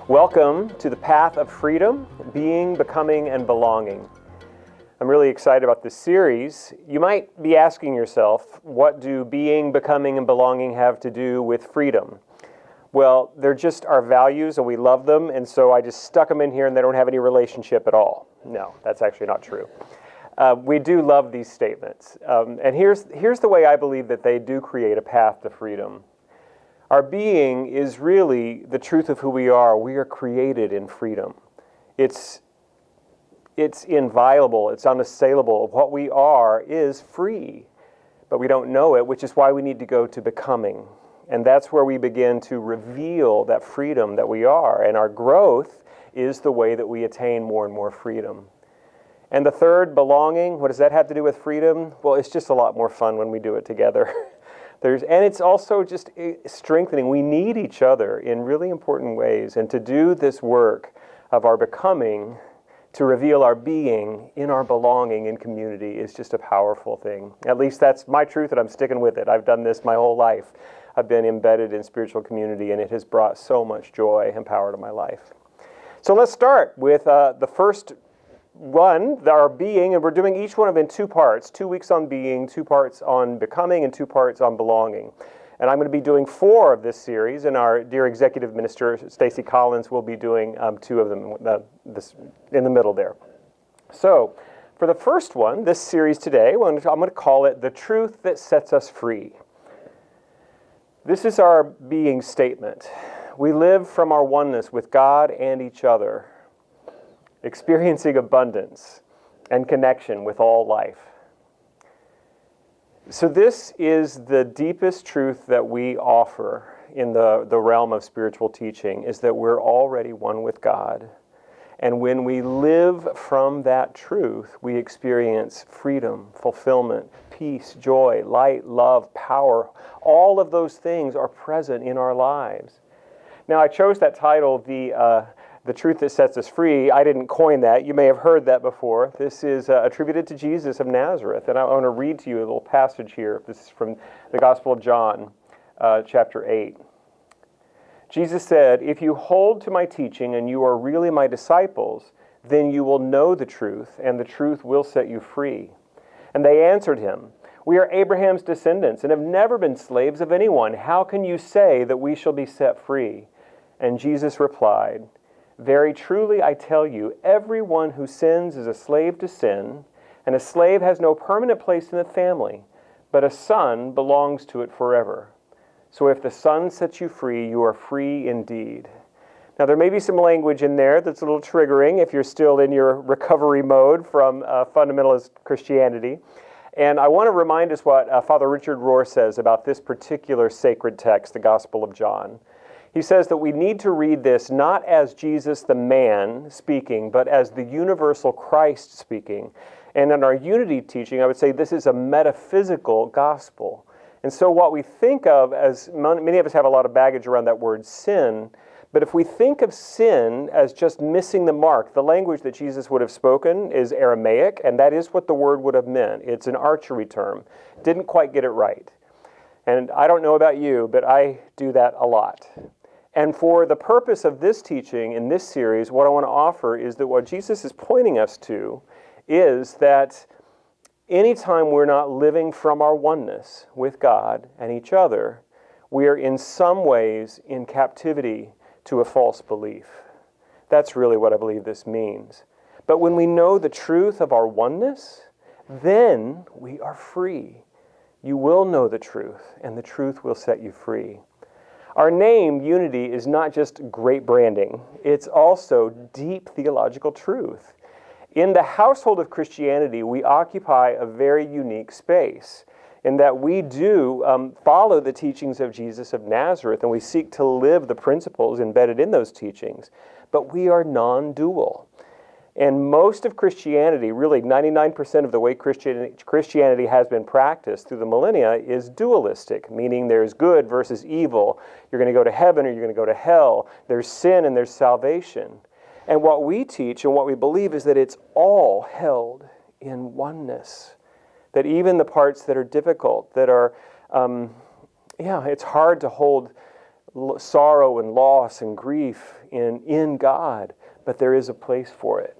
Welcome to the Path of Freedom, Being, Becoming, and Belonging. I'm really excited about this series. You might be asking yourself, what do being, becoming, and belonging have to do with freedom? Well, they're just our values and we love them, and so I just stuck them in here and they don't have any relationship at all. No, that's actually not true. We do love these statements. And here's the way I believe that they do create a path to freedom. Our being is really the truth of who we are. We are created in freedom. It's inviolable. It's unassailable. What we are is free, but we don't know it, which is why we need to go to becoming. And that's where we begin to reveal that freedom that we are. And our growth is the way that we attain more and more freedom. And the third, belonging, what does that have to do with freedom? Well, it's just a lot more fun when we do it together. And it's also just strengthening. We need each other in really important ways. And to do this work of our becoming, to reveal our being in our belonging in community is just a powerful thing. At least that's my truth, and I'm sticking with it. I've done this my whole life. I've been embedded in spiritual community, and it has brought so much joy and power to my life. So let's start with the first one, our being, and we're doing each one of them in 2 parts. 2 weeks on being, 2 parts on becoming, and 2 parts on belonging. And I'm going to be doing 4 of this series, and our dear executive minister, Stacy Collins, will be doing 2 of them in the middle there. So, for the first one, this series today, I'm going to call it The Truth That Sets Us Free. This is our being statement. We live from our oneness with God and each other, experiencing abundance and connection with all life. So this is the deepest truth that we offer in the realm of spiritual teaching, is that we're already one with God. And when we live from that truth, we experience freedom, fulfillment, peace, joy, light, love, power. All of those things are present in our lives. Now, I chose that title, The Truth That Sets Us Free. I didn't coin that. You may have heard that before. This is attributed to Jesus of Nazareth. And I want to read to you a little passage here. This is from the Gospel of John, chapter 8. Jesus said, "If you hold to my teaching and you are really my disciples, then you will know the truth, and the truth will set you free." And they answered him, "We are Abraham's descendants and have never been slaves of anyone. How can you say that we shall be set free?" And Jesus replied, "Very truly I tell you, everyone who sins is a slave to sin, and a slave has no permanent place in the family, but a son belongs to it forever. So if the Son sets you free, you are free indeed." Now there may be some language in there that's a little triggering if you're still in your recovery mode from fundamentalist Christianity. And I want to remind us what Father Richard Rohr says about this particular sacred text, the Gospel of John. He says that we need to read this not as Jesus the man speaking, but as the universal Christ speaking. And in our unity teaching, I would say this is a metaphysical gospel. And so what we think of as, many of us have a lot of baggage around that word sin, but if we think of sin as just missing the mark, the language that Jesus would have spoken is Aramaic, and that is what the word would have meant. It's an archery term. Didn't quite get it right. And I don't know about you, but I do that a lot. And for the purpose of this teaching in this series, what I want to offer is that what Jesus is pointing us to is that anytime we're not living from our oneness with God and each other, we are in some ways in captivity to a false belief. That's really what I believe this means. But when we know the truth of our oneness, then we are free. You will know the truth, and the truth will set you free. Our name, Unity, is not just great branding. It's also deep theological truth. In the household of Christianity, we occupy a very unique space in that we do follow the teachings of Jesus of Nazareth, and we seek to live the principles embedded in those teachings. But we are non-dual. And most of Christianity, really 99% of the way Christianity has been practiced through the millennia is dualistic, meaning there's good versus evil. You're going to go to heaven or you're going to go to hell. There's sin and there's salvation. And what we teach and what we believe is that it's all held in oneness. That even the parts that are difficult, that are, it's hard to hold sorrow and loss and grief in God, but there is a place for it.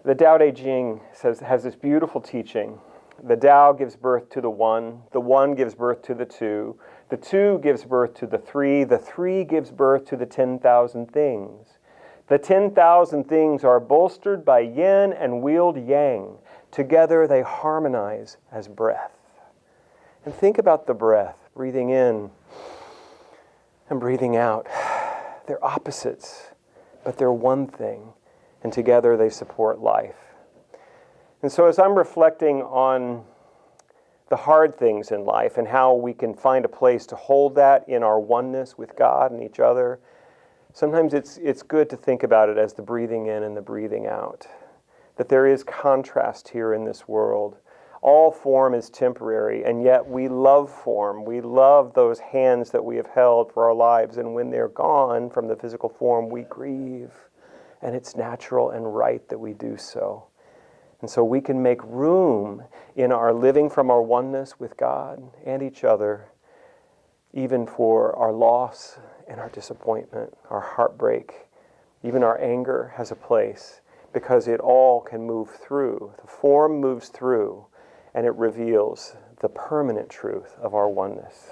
The Tao Te Ching has this beautiful teaching. The Tao gives birth to the one gives birth to the two gives birth to the three gives birth to the 10,000 things. The 10,000 things are bolstered by yin and wield yang. Together they harmonize as breath. And think about the breath, breathing in and breathing out. They're opposites, but they're one thing, and together they support life. And so as I'm reflecting on the hard things in life and how we can find a place to hold that in our oneness with God and each other, sometimes it's good to think about it as the breathing in and the breathing out. That there is contrast here in this world. All form is temporary, and yet we love form. We love those hands that we have held for our lives, and when they're gone from the physical form, we grieve. And it's natural and right that we do so. And so we can make room in our living from our oneness with God and each other, even for our loss and our disappointment, our heartbreak, even our anger has a place, because it all can move through. The form moves through, and it reveals the permanent truth of our oneness.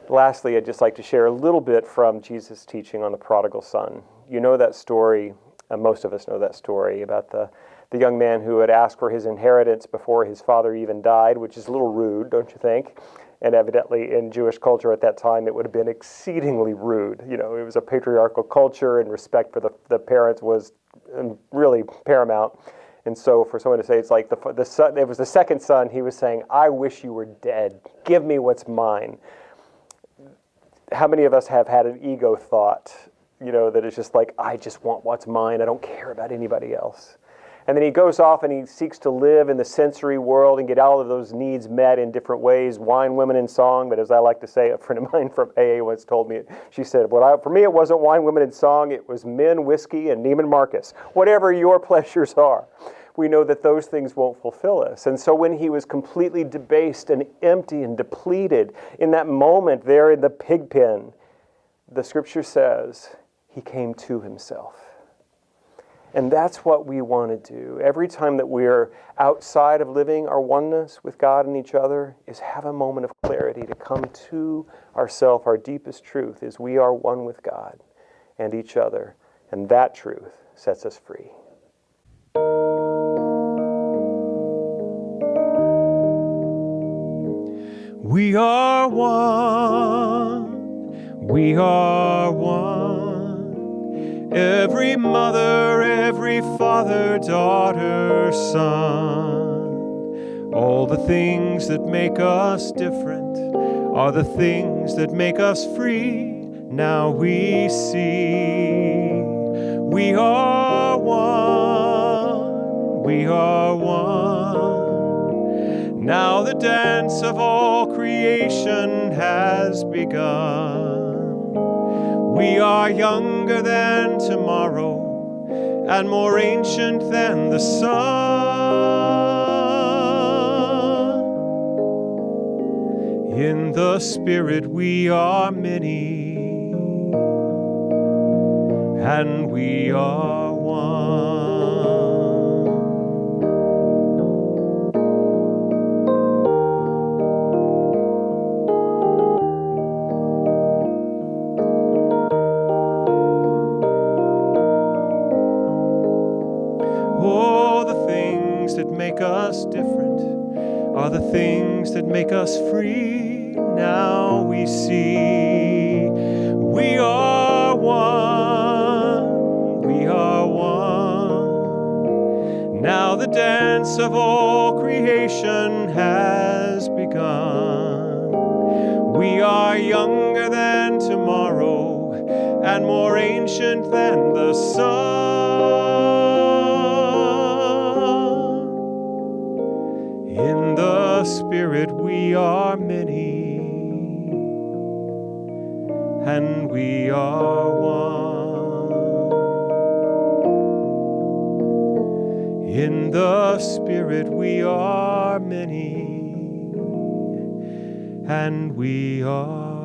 Lastly, I'd just like to share a little bit from Jesus' teaching on the prodigal son. You know that story, most of us know that story, about the young man who had asked for his inheritance before his father even died, which is a little rude, don't you think? And evidently in Jewish culture at that time, it would have been exceedingly rude. You know, it was a patriarchal culture, and respect for the parents was really paramount. And so for someone to say it's like the son, it was the second son, he was saying, I wish you were dead. Give me what's mine. How many of us have had an ego thought, that is just like, I just want what's mine. I don't care about anybody else. And then he goes off and he seeks to live in the sensory world and get all of those needs met in different ways, wine, women, and song. But as I like to say, a friend of mine from AA once told me, she said, for me it wasn't wine, women, and song. It was men, whiskey, and Neiman Marcus. Whatever your pleasures are. We know that those things won't fulfill us. And so when he was completely debased and empty and depleted in that moment there in the pig pen, the scripture says he came to himself. And that's what we want to do. Every time that we're outside of living our oneness with God and each other is have a moment of clarity to come to ourself. Our deepest truth is we are one with God and each other. And that truth sets us free. We are one, we are one. Every mother, every father, daughter, son. All the things that make us different are the things that make us free. Now we see we are one, we are one. Now the dance of all creation has begun. We are younger than tomorrow and more ancient than the sun. In the Spirit we are many, and we are one. Make us different are the things that make us free. Now we see we are one, we are one. Now the dance of all creation has begun. We are younger than tomorrow and more ancient than the sun. In the Spirit we are many, and we are one. In the Spirit we are many, and we are